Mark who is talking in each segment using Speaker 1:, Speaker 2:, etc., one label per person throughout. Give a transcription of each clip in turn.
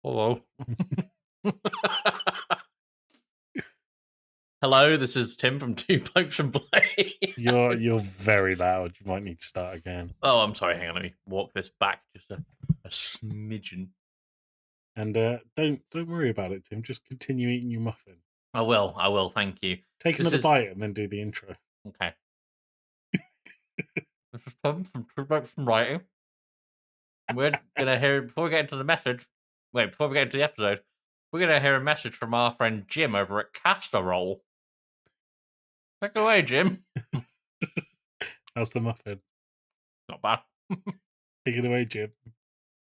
Speaker 1: Hello. Hello, this is Tim from Two Blokes from Blade.
Speaker 2: You're very loud. You might need to start again.
Speaker 1: Oh, I'm sorry. Hang on, let me walk this back just a smidgen.
Speaker 2: And don't worry about it, Tim. Just continue eating your muffin.
Speaker 1: I will. Thank you.
Speaker 2: Take another bite and then do the intro.
Speaker 1: Okay. This is Tim from Two Blokes from Writing. We're gonna hear before we get into the episode. We're gonna hear a message from our friend Jim over at Casserole. Take it away, Jim.
Speaker 2: How's the muffin?
Speaker 1: Not bad.
Speaker 2: Take it away, Jim.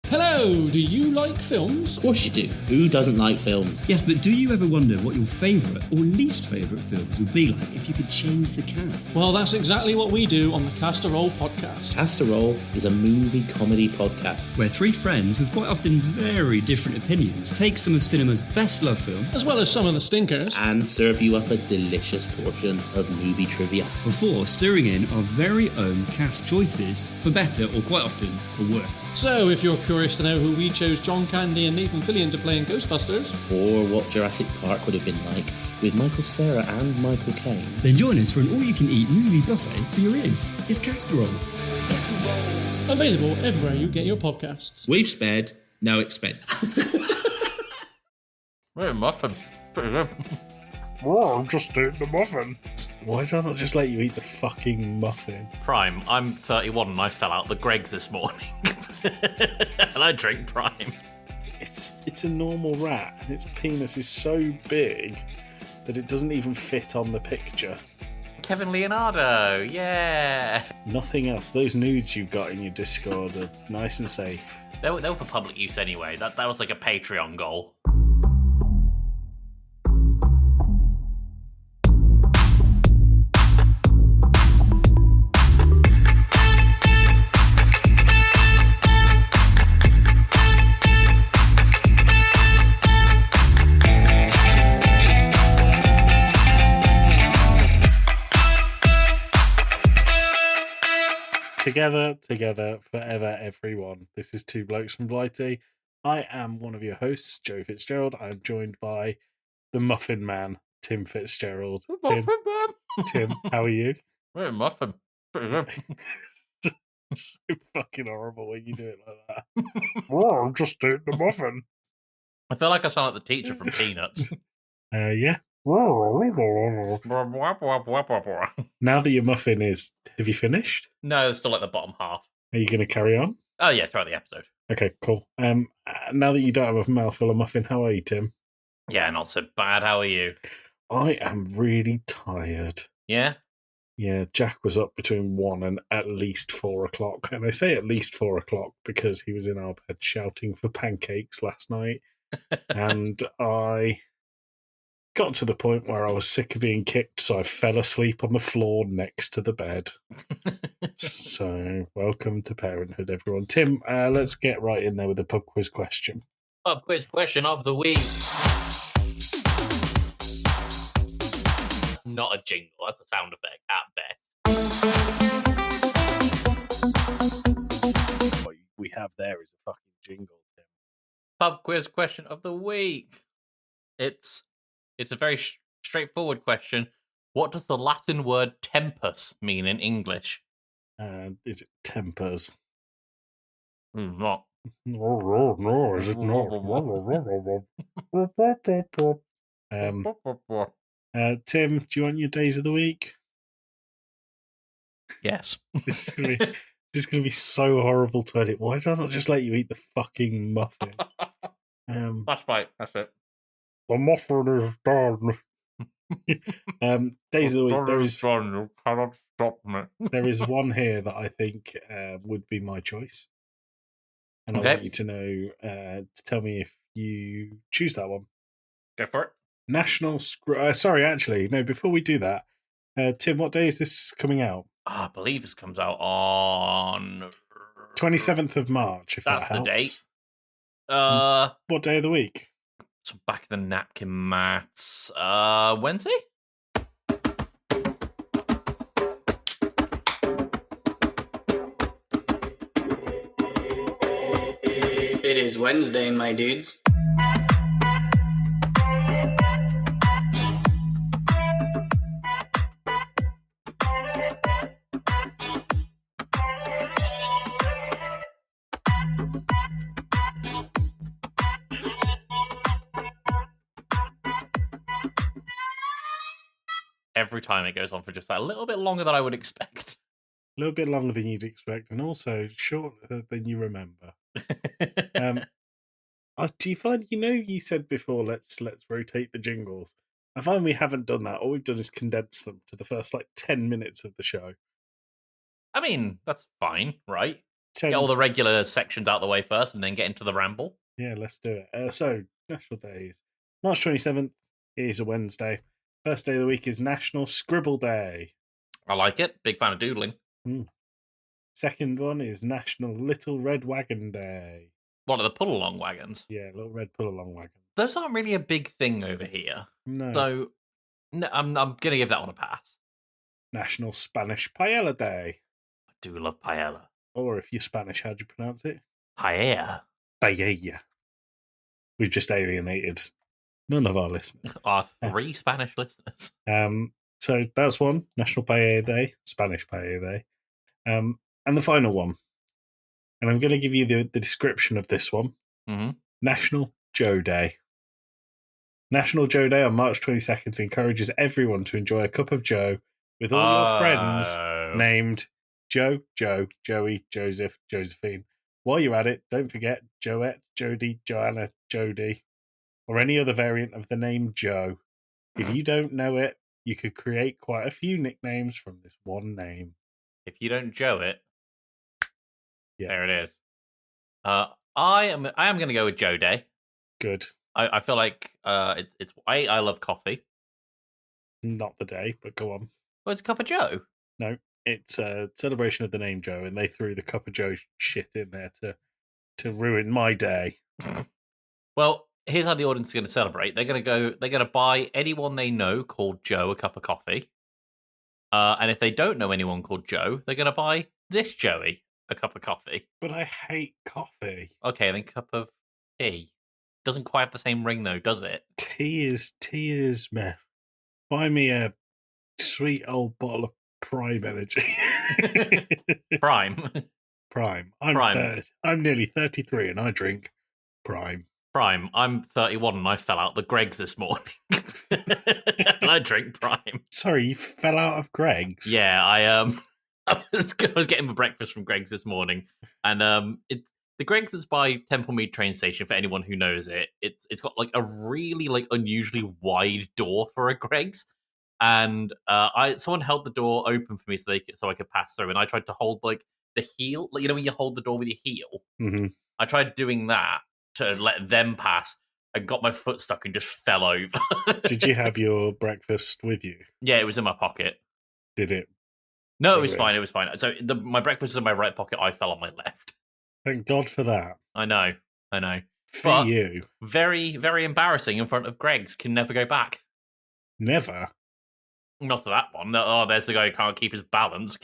Speaker 3: Hello, do you like films?
Speaker 4: Of course you do. Who doesn't like films?
Speaker 5: Yes, but do you ever wonder what your favourite or least favourite films would be like if you could change the cast?
Speaker 3: Well, that's exactly what we do on the Casserole podcast.
Speaker 4: Casserole is a movie comedy podcast
Speaker 5: where three friends with quite often very different opinions take some of cinema's best loved films,
Speaker 3: as well as some of the stinkers,
Speaker 4: and serve you up a delicious portion of movie trivia
Speaker 5: before stirring in our very own cast choices, for better or quite often for worse.
Speaker 3: So if you're curious to know who we chose John Candy and Nathan Fillion to play in Ghostbusters,
Speaker 4: or what Jurassic Park would have been like with Michael Cera and Michael Caine,
Speaker 5: then join us for an all-you-can-eat movie buffet for your ears. It's Casserole.
Speaker 3: Available everywhere you get your podcasts.
Speaker 4: We've spared, no expense.
Speaker 1: Wait, muffin. Pretty good.
Speaker 2: Oh, I'm just eating the muffin. Why did I not just let you eat the fucking muffin?
Speaker 1: Prime. I'm 31 and I fell out the Greggs this morning. And I drink Prime.
Speaker 2: It's a normal rat, and its penis is so big that it doesn't even fit on the picture.
Speaker 1: Kevin Leonardo, yeah.
Speaker 2: Nothing else. Those nudes you've got in your Discord are nice and safe.
Speaker 1: They were for public use anyway. That was like a Patreon goal.
Speaker 2: Together, forever, everyone. This is Two Blokes from Blighty. I am one of your hosts, Joe Fitzgerald. I'm joined by the Muffin Man, Tim Fitzgerald. Tim, how are you?
Speaker 1: Wait, muffin. Pretty good.
Speaker 2: So fucking horrible when you do it like that. Oh, I'm just eating the muffin.
Speaker 1: I feel like I sound like the teacher from Peanuts.
Speaker 2: Yeah. Now that your muffin is, have you finished?
Speaker 1: No, it's still like the bottom half.
Speaker 2: Are you going to carry on?
Speaker 1: Oh yeah, throughout the episode.
Speaker 2: Okay, cool. Now that you don't have a mouthful of muffin, how are you, Tim?
Speaker 1: Yeah, not so bad. How are you?
Speaker 2: I am really tired.
Speaker 1: Yeah?
Speaker 2: Yeah, Jack was up between 1 and at least 4 o'clock. And I say at least 4 o'clock because he was in our bed shouting for pancakes last night. And I got to the point where I was sick of being kicked, so I fell asleep on the floor next to the bed. So, welcome to parenthood, everyone. Tim, let's get right in there with the pub quiz question.
Speaker 1: Pub quiz question of the week. Not a jingle, that's a sound effect at best.
Speaker 2: What we have there is a fucking jingle, Tim.
Speaker 1: Pub quiz question of the week. It's a very straightforward question. What does the Latin word tempus mean in English?
Speaker 2: Is it tempers?
Speaker 1: It's not.
Speaker 2: No, is it not? Tim, do you want your days of the week?
Speaker 1: Yes.
Speaker 2: This is gonna be so horrible to edit. Why did I not just let you eat the fucking muffin?
Speaker 1: That's right. That's it.
Speaker 2: The muffin is done. Days of the week.
Speaker 1: You cannot stop me.
Speaker 2: There is one here that I think would be my choice, and
Speaker 1: Okay.
Speaker 2: I want you to know to tell me if you choose that one.
Speaker 1: Go for it.
Speaker 2: National. Sorry, actually, no. Before we do that, Tim, what day is this coming out?
Speaker 1: I believe this comes out on
Speaker 2: 27th of March. If
Speaker 1: That's
Speaker 2: that
Speaker 1: the
Speaker 2: helps.
Speaker 1: date.
Speaker 2: What day of the week?
Speaker 1: So back of the napkin maths. Wednesday?
Speaker 6: It is Wednesday, my dudes.
Speaker 1: Every time it goes on for just that, a little bit longer than I would expect.
Speaker 2: A little bit longer than you'd expect, and also shorter than you remember. Do you find, you said before, let's rotate the jingles. I find we haven't done that. All we've done is condense them to the first 10 minutes of the show.
Speaker 1: I mean, that's fine, right?
Speaker 2: 10,
Speaker 1: Get all the regular sections out of the way first and then get into the ramble.
Speaker 2: Yeah, let's do it. So, national days. March 27th is a Wednesday. First day of the week is National Scribble Day.
Speaker 1: I like it. Big fan of doodling.
Speaker 2: Second one is National Little Red Wagon Day.
Speaker 1: What are the pull-along wagons?
Speaker 2: Yeah, little red pull-along wagon.
Speaker 1: Those aren't really a big thing over here.
Speaker 2: No.
Speaker 1: So, no, I'm going to give that one a pass.
Speaker 2: National Spanish Paella Day.
Speaker 1: I do love paella.
Speaker 2: Or if you're Spanish, how do you pronounce it?
Speaker 1: Paella.
Speaker 2: Paella. We've just alienated none of our listeners.
Speaker 1: Our 3 Spanish listeners.
Speaker 2: So that's one, National Paella Day, Spanish Paella Day. And the final one, and I'm going to give you the description of this one.
Speaker 1: Mm-hmm.
Speaker 2: National Joe Day. National Joe Day on March 22nd encourages everyone to enjoy a cup of Joe with all your friends named Joe, Joey, Joseph, Josephine. While you're at it, don't forget Joette, Jody, Joanna, Jody, or any other variant of the name Joe. If you don't know it, you could create quite a few nicknames from this one name.
Speaker 1: If you don't Joe it,
Speaker 2: yeah,
Speaker 1: there it is. I am going to go with Joe Day.
Speaker 2: Good.
Speaker 1: I feel like it's I love coffee.
Speaker 2: Not the day, but go on.
Speaker 1: Well, it's a cup of Joe.
Speaker 2: No, it's a celebration of the name Joe, and they threw the cup of Joe shit in there to ruin my day.
Speaker 1: Well, here's how the audience is going to celebrate. They're going to buy anyone they know called Joe a cup of coffee. And if they don't know anyone called Joe, they're going to buy this Joey a cup of coffee.
Speaker 2: But I hate coffee.
Speaker 1: Okay, then cup of tea. Doesn't quite have the same ring, though, does it?
Speaker 2: Tea is meh. Buy me a sweet old bottle of Prime Energy.
Speaker 1: Prime.
Speaker 2: Prime. I'm nearly 33 and I drink Prime.
Speaker 1: Prime. I'm 31 and I fell out the Greggs this morning. And I drink Prime.
Speaker 2: Sorry, you fell out of Greggs?
Speaker 1: Yeah, I was getting my breakfast from Greggs this morning, and the Greggs that's by Templemead train station. For anyone who knows it, it's got a really unusually wide door for a Greggs, and someone held the door open for me so I could pass through, and I tried to hold the heel, when you hold the door with your heel.
Speaker 2: Mm-hmm.
Speaker 1: I tried doing that to let them pass. I got my foot stuck and just fell over.
Speaker 2: Did you have your breakfast with you?
Speaker 1: Yeah, it was in my pocket.
Speaker 2: Did it?
Speaker 1: No, it was fine. It was fine. So my breakfast was in my right pocket. I fell on my left.
Speaker 2: Thank God for that.
Speaker 1: I know.
Speaker 2: For you.
Speaker 1: Very, very embarrassing in front of Greggs. Can never go back.
Speaker 2: Never?
Speaker 1: Not to that one. Oh, there's the guy who can't keep his balance.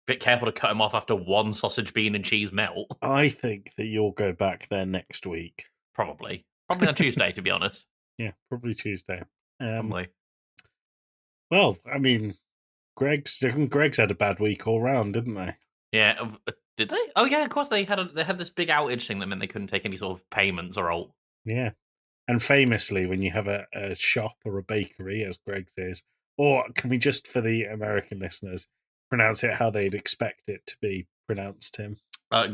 Speaker 1: Bit careful to cut him off after one sausage, bean, and cheese melt.
Speaker 2: I think that you'll go back there next week.
Speaker 1: Probably on Tuesday, to be honest.
Speaker 2: Yeah, probably Tuesday.
Speaker 1: Probably.
Speaker 2: Well, I mean, Greggs had a bad week all round, didn't they?
Speaker 1: Yeah, did they? Oh yeah, of course they had this big outage thing that meant they couldn't take any sort of payments or all.
Speaker 2: Yeah, and famously, when you have a shop or a bakery, as Greggs is, or can we just, for the American listeners, pronounce it how they'd expect it to be pronounced, Tim?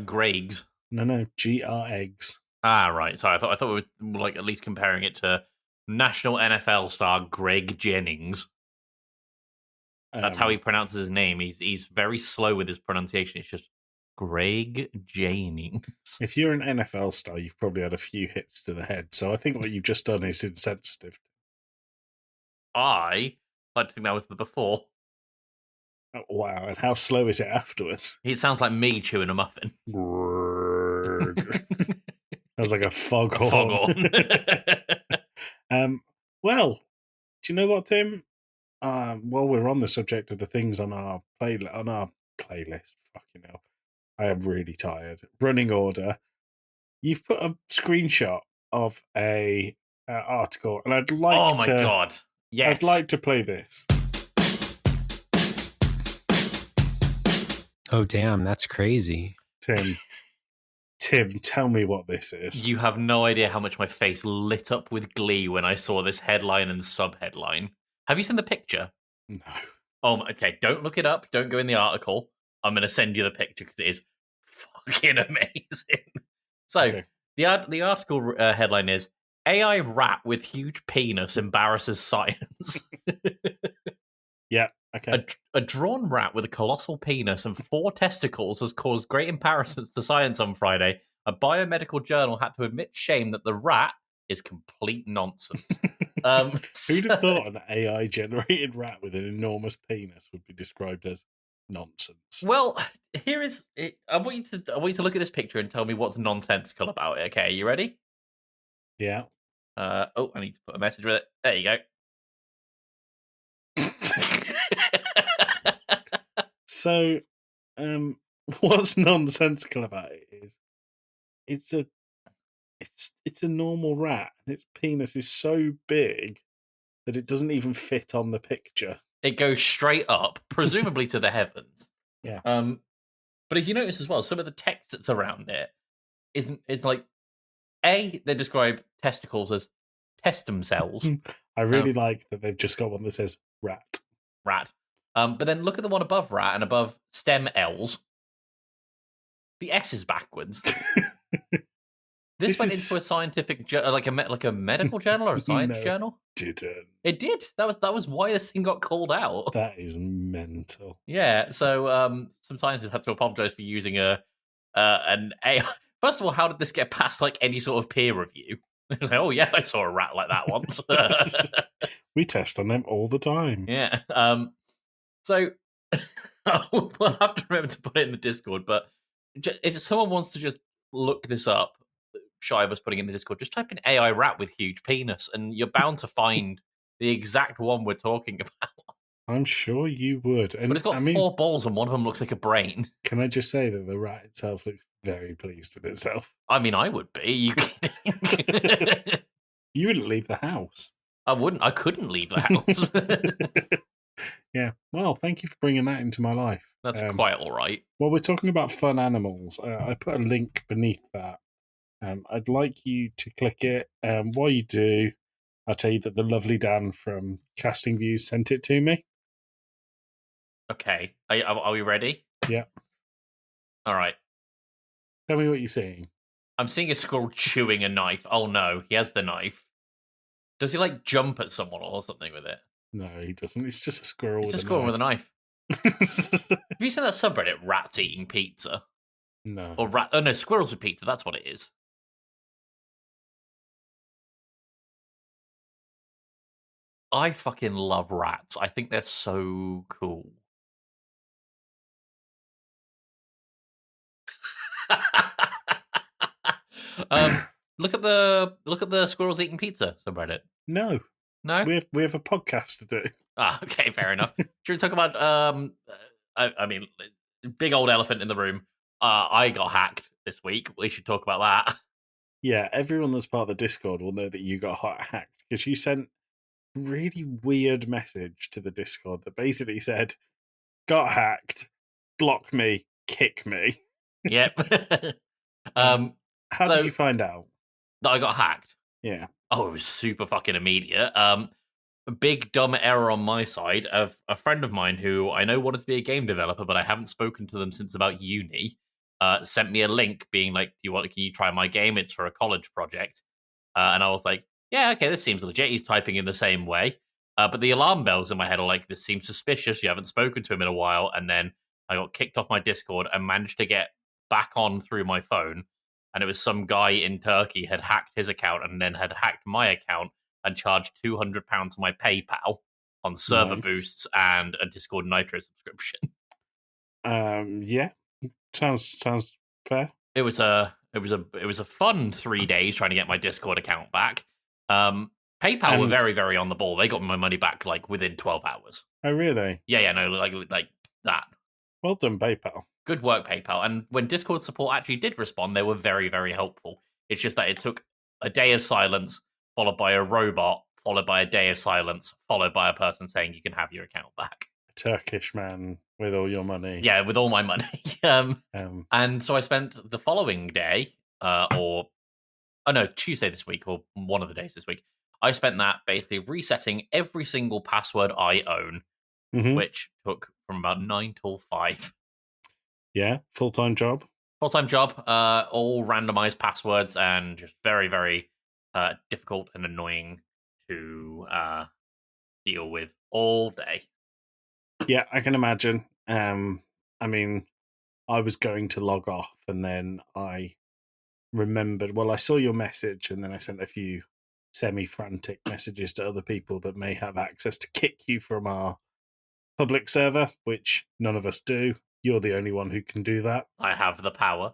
Speaker 1: Greggs.
Speaker 2: No, G-R-Eggs.
Speaker 1: Ah, right. Sorry, I thought we were at least comparing it to national NFL star Greg Jennings. That's how he pronounces his name. He's very slow with his pronunciation. It's just Greg Jennings.
Speaker 2: If you're an NFL star, you've probably had a few hits to the head. So I think what you've just done is insensitive.
Speaker 1: I like to think that was the before.
Speaker 2: Oh, wow. And how slow is it afterwards?
Speaker 1: He sounds like me chewing a muffin.
Speaker 2: Sounds like a foghorn.
Speaker 1: Foghorn.
Speaker 2: Well, do you know what, Tim? While we're on the subject of the things on our playlist, fucking hell, I am really tired. Running order. You've put a screenshot of a article, and I'd like
Speaker 1: Oh my
Speaker 2: to.
Speaker 1: god! Yes,
Speaker 2: I'd like to play this.
Speaker 6: Oh, damn, that's crazy.
Speaker 2: Tim, tell me what this is.
Speaker 1: You have no idea how much my face lit up with glee when I saw this headline and sub-headline. Have you seen the picture?
Speaker 2: No.
Speaker 1: Oh, okay. Don't look it up. Don't go in the article. I'm going to send you the picture because it is fucking amazing. So,
Speaker 2: Okay.
Speaker 1: the article headline is AI rat with huge penis embarrasses science.
Speaker 2: Yeah. Okay.
Speaker 1: A drawn rat with a colossal penis and 4 testicles has caused great embarrassments to science on Friday. A biomedical journal had to admit shame that the rat is complete nonsense.
Speaker 2: Who'd have thought an AI-generated rat with an enormous penis would be described as nonsense?
Speaker 1: Well, here is. I want you to look at this picture and tell me what's nonsensical about it. Okay, you ready?
Speaker 2: Yeah.
Speaker 1: I need to put a message with it. There you go.
Speaker 2: So, what's nonsensical about it is it's a normal rat, and its penis is so big that it doesn't even fit on the picture.
Speaker 1: It goes straight up, presumably to the heavens.
Speaker 2: Yeah.
Speaker 1: But if you notice as well, some of the text that's around it is like they describe testicles as testum cells.
Speaker 2: I really like that they've just got one that says rat.
Speaker 1: Rat. But then look at the one above rat and above stem L's. The S is backwards. This went into a scientific, like a medical journal or a science journal.
Speaker 2: Didn't.
Speaker 1: It did. That was why this thing got called out.
Speaker 2: That is mental.
Speaker 1: Yeah. So some scientists had to apologize for using an AI. First of all, how did this get past like any sort of peer review? It was like, oh yeah, I saw a rat like that once.
Speaker 2: We test on them all the time.
Speaker 1: Yeah. So we'll have to remember to put it in the Discord. But if someone wants to just look this up, shy of us putting it in the Discord, just type in AI rat with huge penis, and you're bound to find the exact one we're talking about.
Speaker 2: I'm sure you would. And
Speaker 1: But it's got 4 balls, and one of them looks like a brain.
Speaker 2: Can I just say that the rat itself looks very pleased with itself?
Speaker 1: I mean, I would be. You kidding?
Speaker 2: You wouldn't leave the house.
Speaker 1: I wouldn't. I couldn't leave the house.
Speaker 2: Yeah. Well, thank you for bringing that into my life.
Speaker 1: That's quite all right.
Speaker 2: Well, we're talking about fun animals. I put a link beneath that. I'd like you to click it. While you do, I'll tell you that the lovely Dan from Casting Views sent it to me.
Speaker 1: Okay. Are we ready?
Speaker 2: Yeah.
Speaker 1: All right.
Speaker 2: Tell me what you're seeing.
Speaker 1: I'm seeing a squirrel chewing a knife. Oh no, he has the knife. Does he like jump at someone or something with it?
Speaker 2: No, he doesn't. It's just a squirrel
Speaker 1: It's
Speaker 2: with
Speaker 1: a squirrel with a knife.
Speaker 2: knife.
Speaker 1: Have you seen that subreddit, rats eating pizza?
Speaker 2: No.
Speaker 1: Or no, squirrels with pizza, that's what it is. I fucking love rats. I think they're so cool. Look at the squirrels eating pizza subreddit.
Speaker 2: No.
Speaker 1: No?
Speaker 2: We have a podcast to do.
Speaker 1: Ah, okay, fair enough. Should we talk about I mean, big old elephant in the room. I got hacked this week. We should talk about that.
Speaker 2: Yeah, everyone that's part of the Discord will know that you got hacked because you sent a really weird message to the Discord that basically said, got hacked, block me, kick me.
Speaker 1: Yep.
Speaker 2: How did you find out?
Speaker 1: That I got hacked?
Speaker 2: Yeah.
Speaker 1: Oh, it was super fucking immediate. A big dumb error on my side of a friend of mine who I know wanted to be a game developer, but I haven't spoken to them since about uni. Sent me a link being like, can you try my game? It's for a college project. And I was like, yeah, okay, this seems legit. He's typing in the same way. But the alarm bells in my head are like, this seems suspicious. You haven't spoken to him in a while. And then I got kicked off my Discord and managed to get back on through my phone. And it was some guy in Turkey had hacked his account and then had hacked my account and charged £200 to my PayPal on server boosts and a Discord Nitro subscription.
Speaker 2: Yeah. Sounds fair.
Speaker 1: It was a fun 3 days trying to get my Discord account back. PayPal were very, very on the ball. They got my money back like within 12 hours.
Speaker 2: Oh, really?
Speaker 1: Yeah, no, like that.
Speaker 2: Well done, PayPal.
Speaker 1: Good work, PayPal. And when Discord support actually did respond, they were very, very helpful. It's just that it took a day of silence, followed by a robot, followed by a day of silence, followed by a person saying you can have your account back.
Speaker 2: Turkish man with all your money.
Speaker 1: Yeah, with all my money. And so I spent the following day, Tuesday this week, or one of the days this week, I spent that basically resetting every single password I own, which took from about 9 till 5.
Speaker 2: Yeah, full-time job.
Speaker 1: Full-time job, all randomized passwords, and just very, very difficult and annoying to deal with all day.
Speaker 2: Yeah, I can imagine. I mean, I was going to log off, and then I remembered. Well, I saw your message, and then I sent a few semi-frantic messages to other people that may have access to kick you from our public server, which none of us do. You're the only one who can do that.
Speaker 1: I have the power.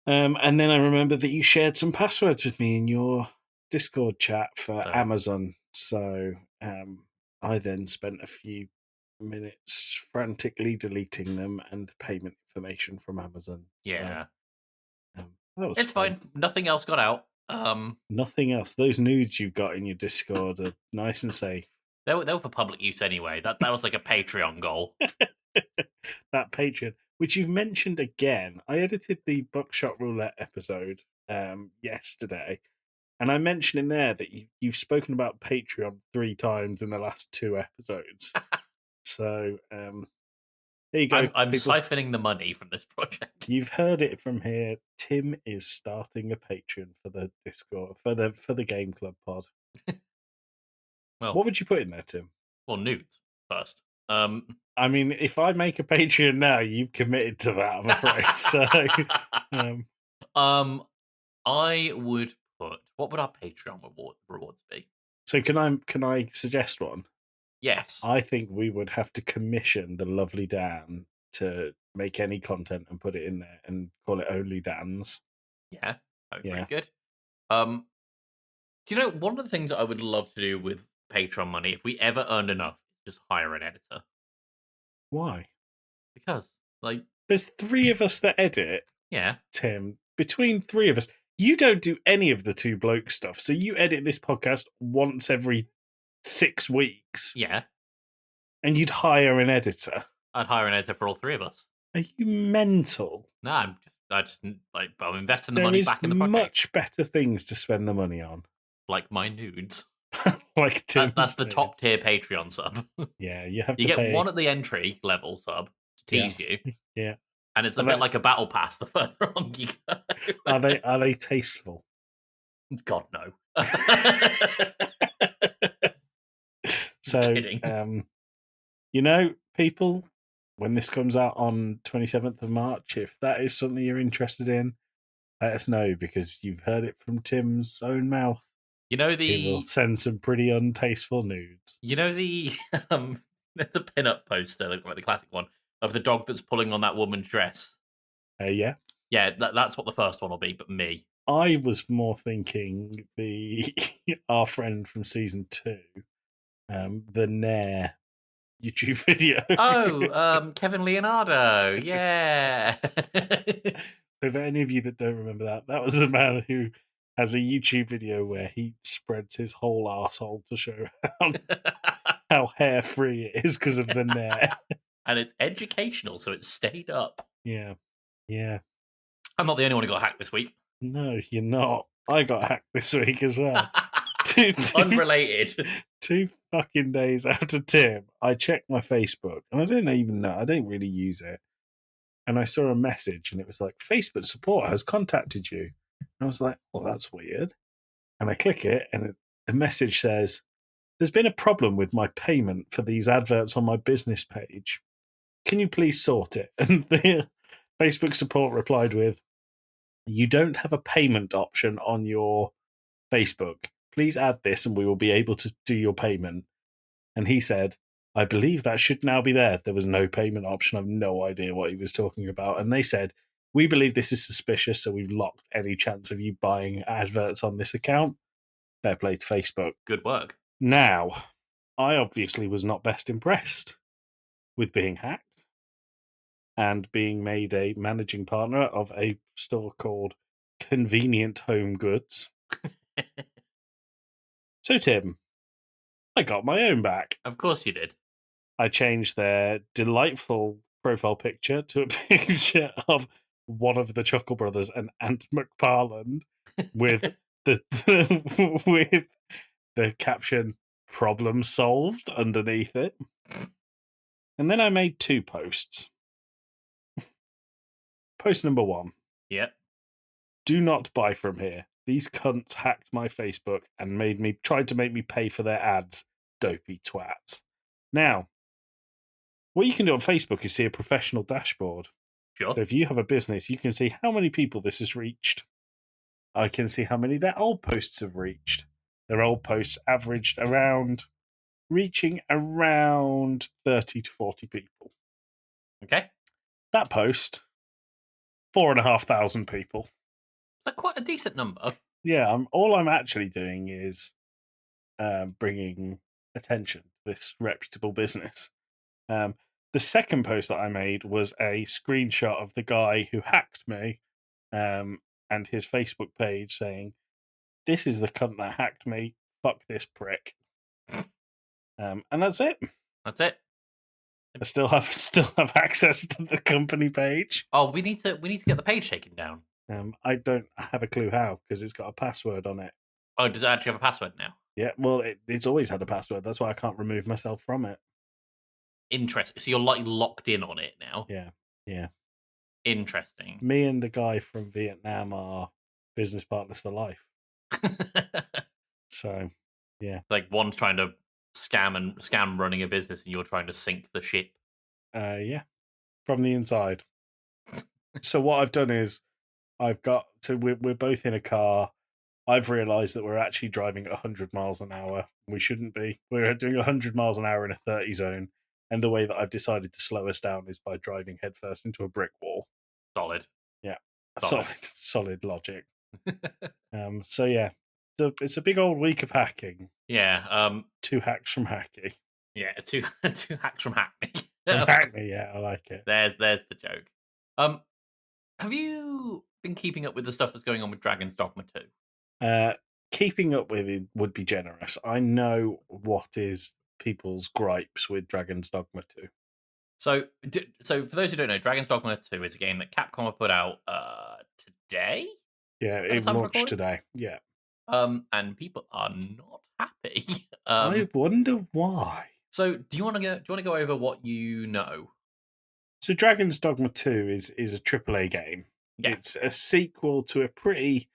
Speaker 2: And then I remembered that you shared some passwords with me in your Discord chat for Amazon. So I then spent a few minutes frantically deleting them and payment information from Amazon.
Speaker 1: Yeah.
Speaker 2: So, that was
Speaker 1: it's
Speaker 2: fun.
Speaker 1: fine. Nothing else got out.
Speaker 2: Nothing else. Those nudes you've got in your Discord are nice and safe.
Speaker 1: They were for public use anyway. That was like a Patreon goal.
Speaker 2: That Patreon, which you've mentioned again. I edited the Buckshot Roulette episode yesterday, and I mentioned in there that you've spoken about Patreon 3 times in the last 2 episodes. So there you go.
Speaker 1: I'm siphoning the money from this project.
Speaker 2: You've heard it from here. Tim is starting a Patreon for the Discord for the Game Club pod.
Speaker 1: Well,
Speaker 2: what would you put in there, Tim?
Speaker 1: Well, nudes first.
Speaker 2: I mean, if I make a Patreon now, you've committed to that, I'm afraid. So,
Speaker 1: I would put. What would our Patreon rewards be?
Speaker 2: So can I suggest one?
Speaker 1: Yes.
Speaker 2: I think we would have to commission the lovely Dan to make any content and put it in there and call it Only Dan's.
Speaker 1: Yeah, pretty good. Do you know one of the things I would love to do with Patreon money, if we ever earned enough, is just hire an editor.
Speaker 2: Why?
Speaker 1: Because
Speaker 2: there's 3 of us that edit.
Speaker 1: Yeah,
Speaker 2: Tim. Between 3 of us, you don't do any of the 2 bloke stuff. So you edit this podcast once every 6 weeks.
Speaker 1: Yeah.
Speaker 2: And you'd hire an editor.
Speaker 1: I'd hire an editor for all 3 of us.
Speaker 2: Are you mental?
Speaker 1: No, I'm investing the money back in the project.
Speaker 2: Much better things to spend the money on.
Speaker 1: Like my nudes.
Speaker 2: Like Tim's
Speaker 1: that's the top tier Patreon sub.
Speaker 2: Yeah, you have
Speaker 1: to
Speaker 2: pay.
Speaker 1: get one at the entry level sub to tease you.
Speaker 2: Yeah.
Speaker 1: And it's a bit like a battle pass the further on you go.
Speaker 2: Are they tasteful?
Speaker 1: God no.
Speaker 2: So people, when this comes out on 27th of March, if that is something you're interested in, let us know, because you've heard it from Tim's own mouth. He will send some pretty untasteful nudes.
Speaker 1: You know the pin-up poster, like the classic one, of the dog that's pulling on that woman's dress?
Speaker 2: Yeah.
Speaker 1: Yeah, that's what the first one will be, but me.
Speaker 2: I was more thinking our friend from season 2, the Nair YouTube video.
Speaker 1: Oh, Kevin Leonardo. Yeah.
Speaker 2: So for any of you that don't remember that was the man who has a YouTube video where he spreads his whole arsehole to show how hair-free it is because of the Nair.
Speaker 1: And it's educational, so it's stayed up.
Speaker 2: Yeah.
Speaker 1: I'm not the only one who got hacked this week.
Speaker 2: No, you're not. I got hacked this week as well.
Speaker 1: Unrelated.
Speaker 2: 2 fucking days after Tim, I checked my Facebook, and I don't even know. I don't really use it. And I saw a message, and it was like, Facebook support has contacted you. And I was like, well, that's weird. And I click it, and the message says, there's been a problem with my payment for these adverts on my business page. Can you please sort it? And the Facebook support replied with, you don't have a payment option on your Facebook. Please add this and we will be able to do your payment. And he said, I believe that should now be there. There was no payment option. I have no idea what he was talking about. And they said, we believe this is suspicious, so we've locked any chance of you buying adverts on this account. Fair play to Facebook.
Speaker 1: Good work.
Speaker 2: Now, I obviously was not best impressed with being hacked and being made a managing partner of a store called Convenient Home Goods. So, Tim, I got my own back.
Speaker 1: Of course you did.
Speaker 2: I changed their delightful profile picture to a picture of one of the Chuckle Brothers and Ant McParland with the with the caption "Problem solved" underneath it. And then I made 2 posts. Post number 1.
Speaker 1: Yep.
Speaker 2: Do not buy from here. These cunts hacked my Facebook and tried to make me pay for their ads. Dopey twats. Now, what you can do on Facebook is see a professional dashboard.
Speaker 1: Sure.
Speaker 2: So if you have a business, you can see how many people this has reached. I can see how many their old posts have reached. Their old posts averaged reaching around 30 to 40 people.
Speaker 1: Okay.
Speaker 2: That post, 4,500 people.
Speaker 1: That's quite a decent number.
Speaker 2: Yeah, all I'm actually doing is bringing attention to this reputable business. The second post that I made was a screenshot of the guy who hacked me and his Facebook page saying, "This is the cunt that hacked me. Fuck this prick." And that's it.
Speaker 1: That's it.
Speaker 2: I still have access to the company page.
Speaker 1: Oh, we need to get the page taken down.
Speaker 2: I don't have a clue how, because it's got a password on it.
Speaker 1: Oh, does it actually have a password now?
Speaker 2: Yeah, well, it's always had a password. That's why I can't remove myself from it.
Speaker 1: Interesting. So you're like locked in on it now.
Speaker 2: Yeah.
Speaker 1: Interesting.
Speaker 2: Me and the guy from Vietnam are business partners for life. So, yeah.
Speaker 1: Like one's trying to scam running a business, and you're trying to sink the ship.
Speaker 2: Yeah, from the inside. So what I've done is we're both in a car. I've realised that we're actually driving at 100 miles an hour. We shouldn't be. We're doing 100 miles an hour in a 30 zone. And the way that I've decided to slow us down is by driving headfirst into a brick wall.
Speaker 1: Solid.
Speaker 2: Yeah.
Speaker 1: Solid.
Speaker 2: Solid logic. So yeah, it's a big old week of hacking.
Speaker 1: Yeah.
Speaker 2: 2 hacks from Hackney.
Speaker 1: Yeah. Two hacks from Hackney.
Speaker 2: From Hackney, yeah, I like it.
Speaker 1: There's the joke. Have you been keeping up with the stuff that's going on with Dragon's Dogma 2?
Speaker 2: Keeping up with it would be generous. I know what is people's gripes with Dragon's Dogma 2.
Speaker 1: So for those who don't know, Dragon's Dogma 2 is a game that Capcom have put out today.
Speaker 2: Yeah, it launched today. Yeah.
Speaker 1: And people are not happy.
Speaker 2: I wonder why.
Speaker 1: So do you want to go over what you know?
Speaker 2: So Dragon's Dogma 2 is a AAA game.
Speaker 1: Yeah.
Speaker 2: It's a sequel to a pretty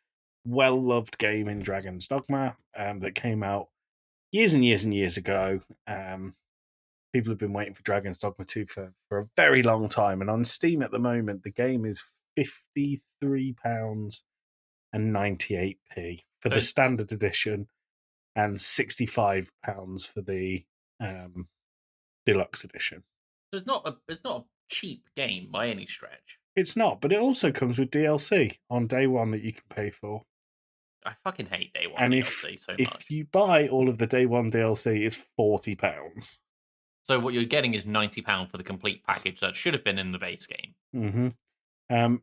Speaker 2: well-loved game in Dragon's Dogma that came out years and years and years ago. People have been waiting for Dragon's Dogma 2 for a very long time. And on Steam at the moment, the game is £53.98 for the standard edition and £65 for the deluxe edition.
Speaker 1: So it's not a cheap game by any stretch.
Speaker 2: It's not, but it also comes with DLC on day one that you can pay for.
Speaker 1: I fucking hate day one
Speaker 2: and
Speaker 1: DLC so much.
Speaker 2: If you buy all of the day one DLC, it's £40.
Speaker 1: So what you're getting is £90 for the complete package that should have been in the base game.
Speaker 2: Mm-hmm.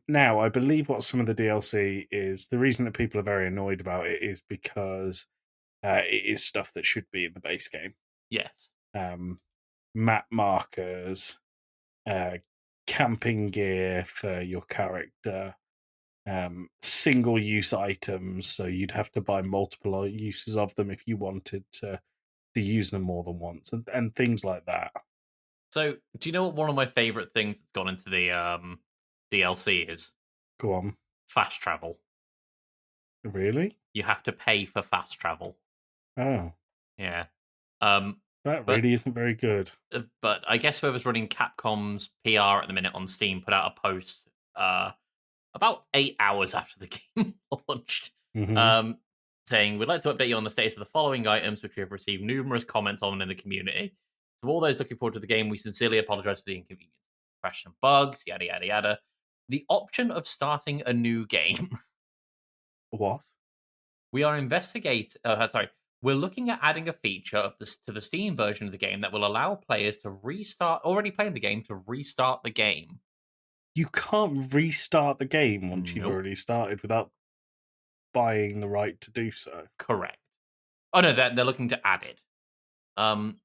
Speaker 2: Now, I believe what some of the DLC is, the reason that people are very annoyed about it is because it is stuff that should be in the base game.
Speaker 1: Yes.
Speaker 2: Map markers, camping gear for your character, single-use items, so you'd have to buy multiple uses of them if you wanted to use them more than once, and things like that.
Speaker 1: So, do you know what one of my favourite things that's gone into the DLC is?
Speaker 2: Go on.
Speaker 1: Fast travel.
Speaker 2: Really?
Speaker 1: You have to pay for fast travel.
Speaker 2: Oh.
Speaker 1: Yeah.
Speaker 2: That really isn't very good.
Speaker 1: But I guess whoever's running Capcom's PR at the minute on Steam put out a post about 8 hours after the game launched, saying, "We'd like to update you on the status of the following items, which we have received numerous comments on in the community. To all those looking forward to the game, we sincerely apologize for the inconvenience. Crash and bugs, yada, yada, yada. The option of starting a new game."
Speaker 2: What?
Speaker 1: We are We're looking at adding a feature to the Steam version of the game that will allow players to already playing the game to restart the game.
Speaker 2: You can't restart the game once you've
Speaker 1: Nope.
Speaker 2: already started without buying the right to do so.
Speaker 1: Correct. Oh no, they're looking to add it. And-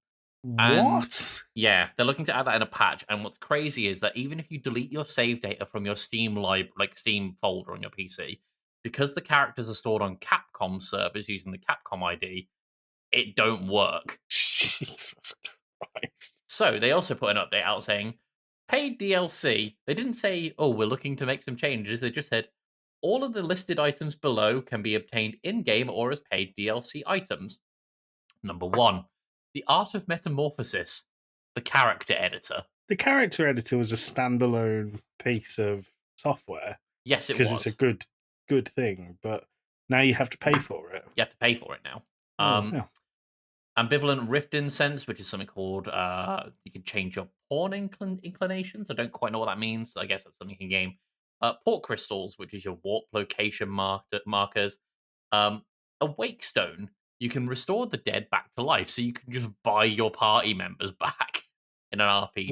Speaker 2: What?
Speaker 1: Yeah, they're looking to add that in a patch. And what's crazy is that even if you delete your save data from your Steam Steam folder on your PC, because the characters are stored on Capcom servers using the Capcom ID, it don't work.
Speaker 2: Jesus Christ.
Speaker 1: So they also put an update out saying, paid DLC. They didn't say, oh, we're looking to make some changes. They just said, all of the listed items below can be obtained in-game or as paid DLC items. Number 1, the Art of Metamorphosis, the character editor.
Speaker 2: The character editor was a standalone piece of software.
Speaker 1: Yes, it was.
Speaker 2: Because it's a good thing, but now you have to pay for it.
Speaker 1: You have to pay for it now.
Speaker 2: Yeah.
Speaker 1: Ambivalent Rift Incense, which is something called, you can change your porn inclinations. I don't quite know what that means. I guess that's something in game. Port Crystals, which is your warp location markers. A Wake Stone, you can restore the dead back to life, so you can just buy your party members back in an RPG.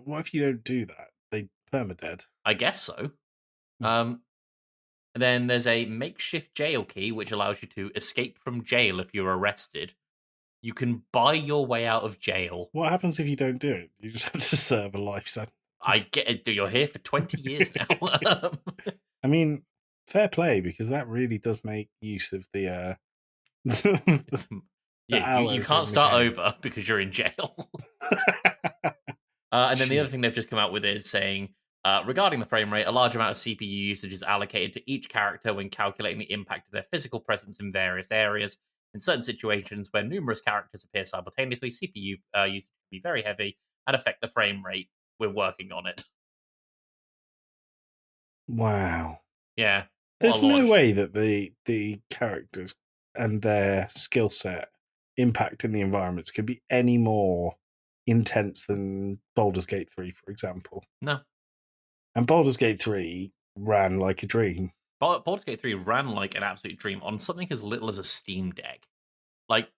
Speaker 2: What if you don't do that? They permadead.
Speaker 1: I guess so. And then there's a makeshift jail key, which allows you to escape from jail if you're arrested. You can buy your way out of jail.
Speaker 2: What happens if you don't do it? You just have to serve a life sentence.
Speaker 1: I get it. You're here for 20 years now.
Speaker 2: I mean, fair play, because that really does make use of the
Speaker 1: Yeah, you
Speaker 2: hours
Speaker 1: can't
Speaker 2: in the
Speaker 1: start
Speaker 2: game.
Speaker 1: over because you're in jail. And then the other thing they've just come out with is saying, regarding the frame rate, a large amount of CPU usage is allocated to each character when calculating the impact of their physical presence in various areas. In certain situations where numerous characters appear simultaneously, CPU usage can be very heavy and affect the frame rate. We're working on it.
Speaker 2: Wow.
Speaker 1: Yeah.
Speaker 2: There's no way that the characters and their skill set impact in the environments could be any more intense than Baldur's Gate 3, for example.
Speaker 1: No.
Speaker 2: And Baldur's Gate 3 ran like a dream.
Speaker 1: Baldur's Gate 3 ran like an absolute dream on something as little as a Steam Deck. Like,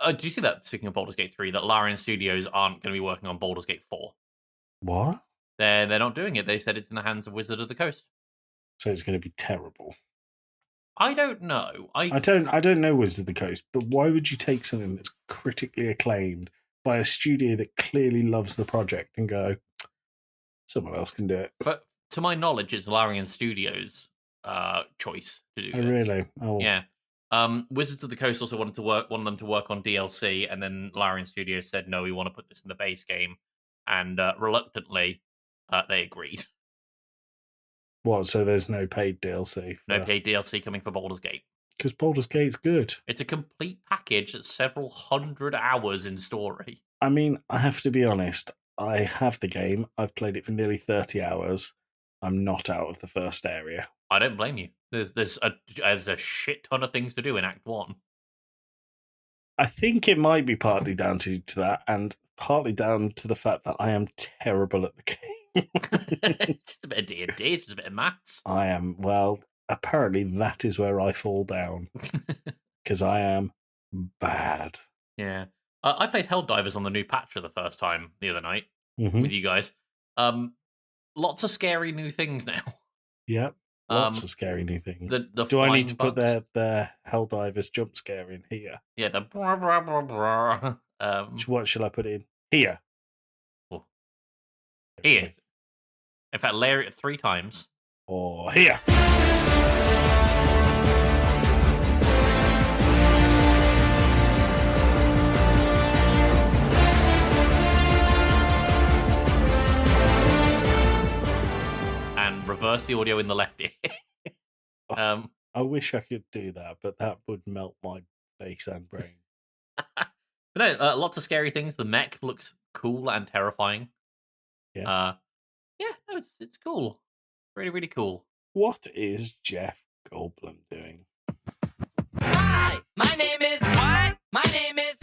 Speaker 1: did you see that, speaking of Baldur's Gate 3, that Larian Studios aren't going to be working on Baldur's Gate 4?
Speaker 2: What?
Speaker 1: They're not doing it. They said it's in the hands of Wizard of the Coast.
Speaker 2: So it's going to be terrible.
Speaker 1: I don't know.
Speaker 2: I don't know Wizard of the Coast, but why would you take something that's critically acclaimed by a studio that clearly loves the project and go, someone else can do it?
Speaker 1: But to my knowledge, it's Larian Studios' choice to do
Speaker 2: Oh,
Speaker 1: this.
Speaker 2: really? Oh,
Speaker 1: Yeah. Wizards of the Coast also wanted them to work on DLC, and then Larian Studios said, no, we want to put this in the base game. And reluctantly, they agreed.
Speaker 2: What? So there's no paid DLC?
Speaker 1: No paid DLC coming for Baldur's Gate.
Speaker 2: Because Baldur's Gate's good.
Speaker 1: It's a complete package that's several hundred hours in story.
Speaker 2: I mean, I have to be honest. I have the game. I've played it for nearly 30 hours. I'm not out of the first area.
Speaker 1: I don't blame you. There's a shit ton of things to do in Act 1.
Speaker 2: I think it might be partly down to that, and partly down to the fact that I am terrible at the game.
Speaker 1: Just a bit of D&D, it's just a bit of maths.
Speaker 2: I am, well, apparently that is where I fall down. Because I am bad.
Speaker 1: Yeah. I played Helldivers on the new patch for the first time the other night with you guys. Lots of scary new things now.
Speaker 2: Yep. Lots of scary new things.
Speaker 1: The
Speaker 2: Do I need to put
Speaker 1: bugs.
Speaker 2: their Helldivers jump scare in here?
Speaker 1: Yeah, the brah, brah, brah, brah.
Speaker 2: What shall I put in? Here.
Speaker 1: Oh. Here. In fact, layer it 3 times.
Speaker 2: Or here.
Speaker 1: And reverse the audio in the left ear.
Speaker 2: I wish I could do that, but that would melt my face and brain.
Speaker 1: But no, lots of scary things. The mech looks cool and terrifying.
Speaker 2: Yeah.
Speaker 1: No, it's cool. Really, really cool.
Speaker 2: What is Jeff Goldblum doing?
Speaker 7: Hi, my name is what? My name is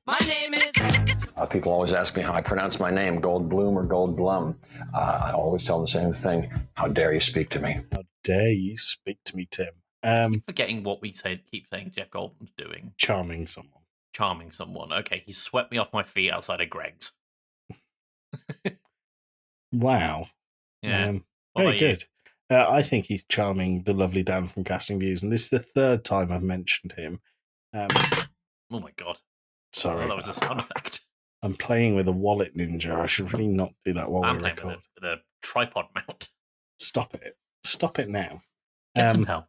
Speaker 7: my name is.
Speaker 8: People always ask me how I pronounce my name, Goldblum or Goldblum. I always tell them the same thing. How dare you speak to me?
Speaker 2: How dare you speak to me, Tim?
Speaker 1: Forgetting what we keep saying Jeff Goldblum's doing.
Speaker 2: Charming someone.
Speaker 1: Charming someone. Okay, he swept me off my feet outside of Greg's.
Speaker 2: Wow.
Speaker 1: Yeah. What
Speaker 2: Very
Speaker 1: about you?
Speaker 2: good. I think he's charming, the lovely Dan from Casting Views, and this is the third time I've mentioned him.
Speaker 1: Oh my god.
Speaker 2: Sorry.
Speaker 1: Oh, that was a sound effect.
Speaker 2: I'm playing with a wallet ninja. I should really not do that while
Speaker 1: I'm
Speaker 2: we
Speaker 1: playing
Speaker 2: record.
Speaker 1: with a tripod mount.
Speaker 2: Stop it. Stop it now.
Speaker 1: Get some help.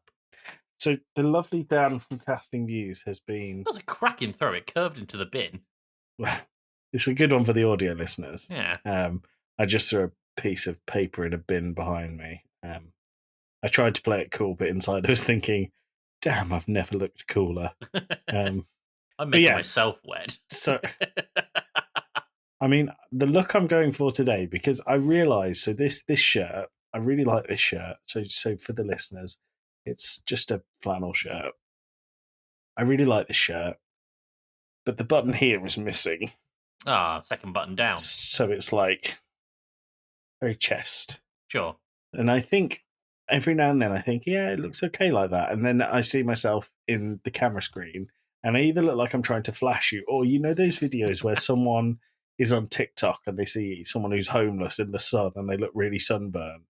Speaker 2: So the lovely Dan from Casting Views has been...
Speaker 1: That was a cracking throw. It curved into the bin.
Speaker 2: It's a good one for the audio listeners.
Speaker 1: Yeah.
Speaker 2: I just threw a piece of paper in a bin behind me. I tried to play it cool, but inside I was thinking, damn, I've never looked cooler.
Speaker 1: I'm making myself wet.
Speaker 2: So, I mean, the look I'm going for today, because I realised, so this shirt, I really like this shirt. So for the listeners, it's just a flannel shirt. I really like this shirt, but the button here is missing.
Speaker 1: Second button down.
Speaker 2: So it's like very chest.
Speaker 1: Sure.
Speaker 2: And I think every now and then I think, yeah, it looks okay like that. And then I see myself in the camera screen and I either look like I'm trying to flash you, or you know those videos where someone is on TikTok and they see someone who's homeless in the sun and they look really sunburnt.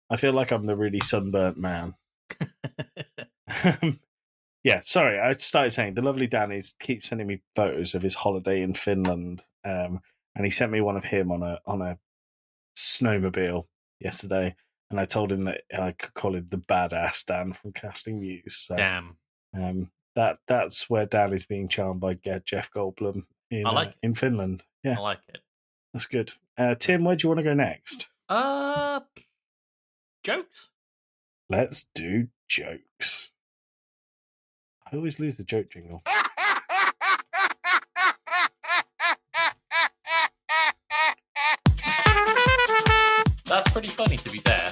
Speaker 2: I feel like I'm the really sunburnt man. Yeah, sorry, I started saying the lovely Dan keeps sending me photos of his holiday in Finland, and he sent me one of him on a snowmobile yesterday, and I told him that I could call him the badass Dan from Casting Views. So,
Speaker 1: damn.
Speaker 2: That's where Dan is being charmed by Jeff Goldblum in Finland. Yeah,
Speaker 1: I like it.
Speaker 2: That's good. Tim, where do you want to go next?
Speaker 1: Jokes.
Speaker 2: Let's do jokes. I always lose the joke jingle.
Speaker 1: That's pretty funny, to be fair.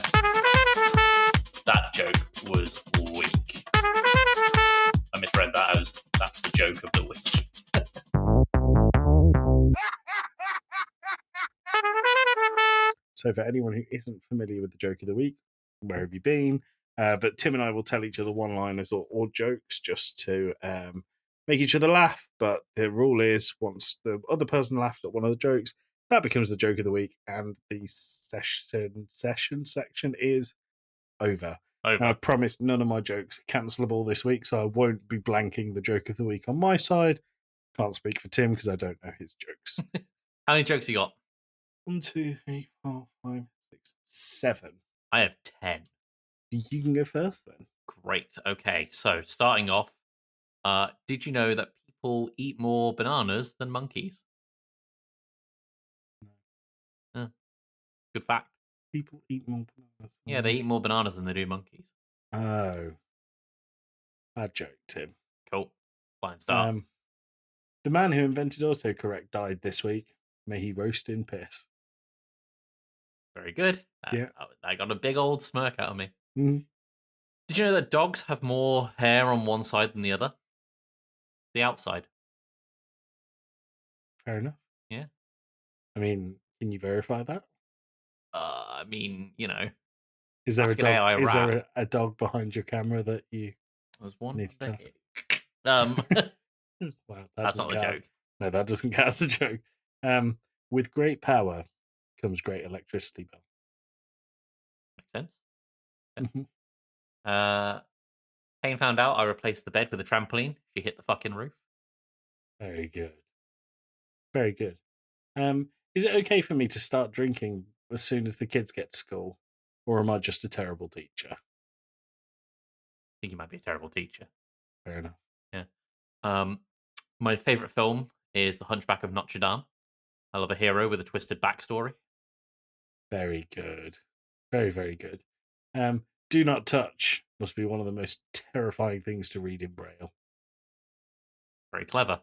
Speaker 1: That joke was weak. I misread that as that's the joke of the week.
Speaker 2: So for anyone who isn't familiar with the joke of the week, where have you been? But Tim and I will tell each other one-liners or jokes just to make each other laugh. But the rule is once the other person laughs at one of the jokes, that becomes the joke of the week, and the session section is over.
Speaker 1: Over.
Speaker 2: Now, I promise none of my jokes are cancelable this week, so I won't be blanking the joke of the week on my side. Can't speak for Tim because I don't know his jokes.
Speaker 1: How many jokes you got?
Speaker 2: 1, 2, 3, 4, 5, 6, 7.
Speaker 1: I have 10.
Speaker 2: You can go first then.
Speaker 1: Great. Okay, so starting off, did you know that people eat more bananas than monkeys? Good fact.
Speaker 2: People eat more bananas.
Speaker 1: Yeah, they eat more bananas than they do monkeys.
Speaker 2: Oh. Bad joke, Tim.
Speaker 1: Cool. Fine start.
Speaker 2: The man who invented autocorrect died this week. May he roast in piss.
Speaker 1: Very good.
Speaker 2: Yeah.
Speaker 1: I got a big old smirk out of me.
Speaker 2: Mm-hmm.
Speaker 1: Did you know that dogs have more hair on one side than the other? The outside.
Speaker 2: Fair enough.
Speaker 1: Yeah.
Speaker 2: I mean, can you verify that?
Speaker 1: I mean, you know.
Speaker 2: Is there
Speaker 1: there
Speaker 2: a dog behind your camera that you
Speaker 1: There's one
Speaker 2: need to
Speaker 1: Wow,
Speaker 2: that's
Speaker 1: not the joke.
Speaker 2: No, that doesn't count as a joke. With great power comes great electricity bill.
Speaker 1: Makes sense.
Speaker 2: Mm-hmm.
Speaker 1: Kane found out I replaced the bed with a trampoline. She hit the fucking roof.
Speaker 2: Very good. Very good. Is it okay for me to start drinking as soon as the kids get to school? Or am I just a terrible teacher?
Speaker 1: I think you might be a terrible teacher.
Speaker 2: Fair enough.
Speaker 1: Yeah. My favourite film is The Hunchback of Notre Dame. I love a hero with a twisted backstory.
Speaker 2: Very good. Very, very good. Do not touch must be one of the most terrifying things to read in Braille.
Speaker 1: Very clever.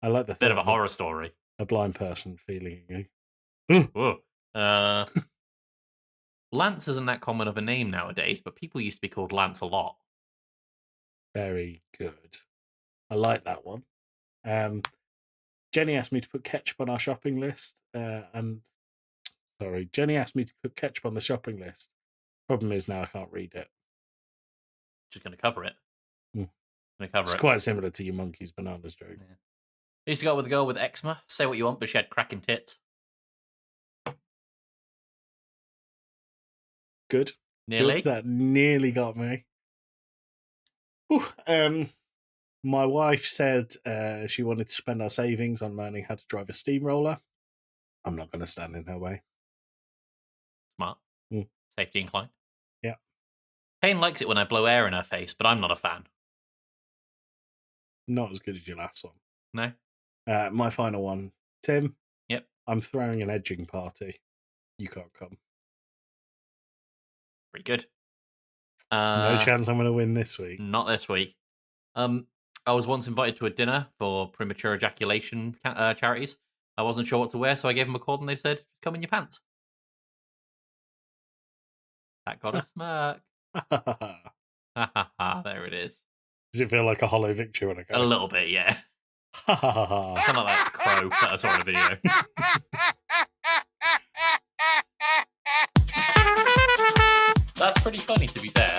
Speaker 2: I like the
Speaker 1: bit of a horror story.
Speaker 2: A blind person feeling
Speaker 1: Whoa. Lance isn't that common of a name nowadays, but people used to be called Lance a lot.
Speaker 2: Very good. I like that one. Jenny asked me to put ketchup on our shopping list. Jenny asked me to put ketchup on the shopping list. Problem is now I can't read it.
Speaker 1: Just going to cover it.
Speaker 2: It's quite similar to your monkeys bananas joke.
Speaker 1: Yeah. I used to go out with a girl with eczema. Say what you want, but she had cracking tits.
Speaker 2: Good.
Speaker 1: Nearly.
Speaker 2: Good. That nearly got me. Whew. My wife said she wanted to spend our savings on learning how to drive a steamroller. I'm not going to stand in her way.
Speaker 1: Smart.
Speaker 2: Mm.
Speaker 1: Safety inclined.
Speaker 2: Yeah.
Speaker 1: Kane likes it when I blow air in her face, but I'm not a fan.
Speaker 2: Not as good as your last one.
Speaker 1: No?
Speaker 2: My final one. Tim?
Speaker 1: Yep.
Speaker 2: I'm throwing an edging party. You can't come.
Speaker 1: Pretty good.
Speaker 2: No chance I'm going to win this week.
Speaker 1: Not this week. I was once invited to a dinner for premature ejaculation charities. I wasn't sure what to wear, so I gave them a call and they said, come in your pants. That got a smirk. There it is.
Speaker 2: Does it feel like a hollow victory when I go?
Speaker 1: A little bit, yeah. Kind of like that crow that I saw in a video. That's pretty funny, to be fair.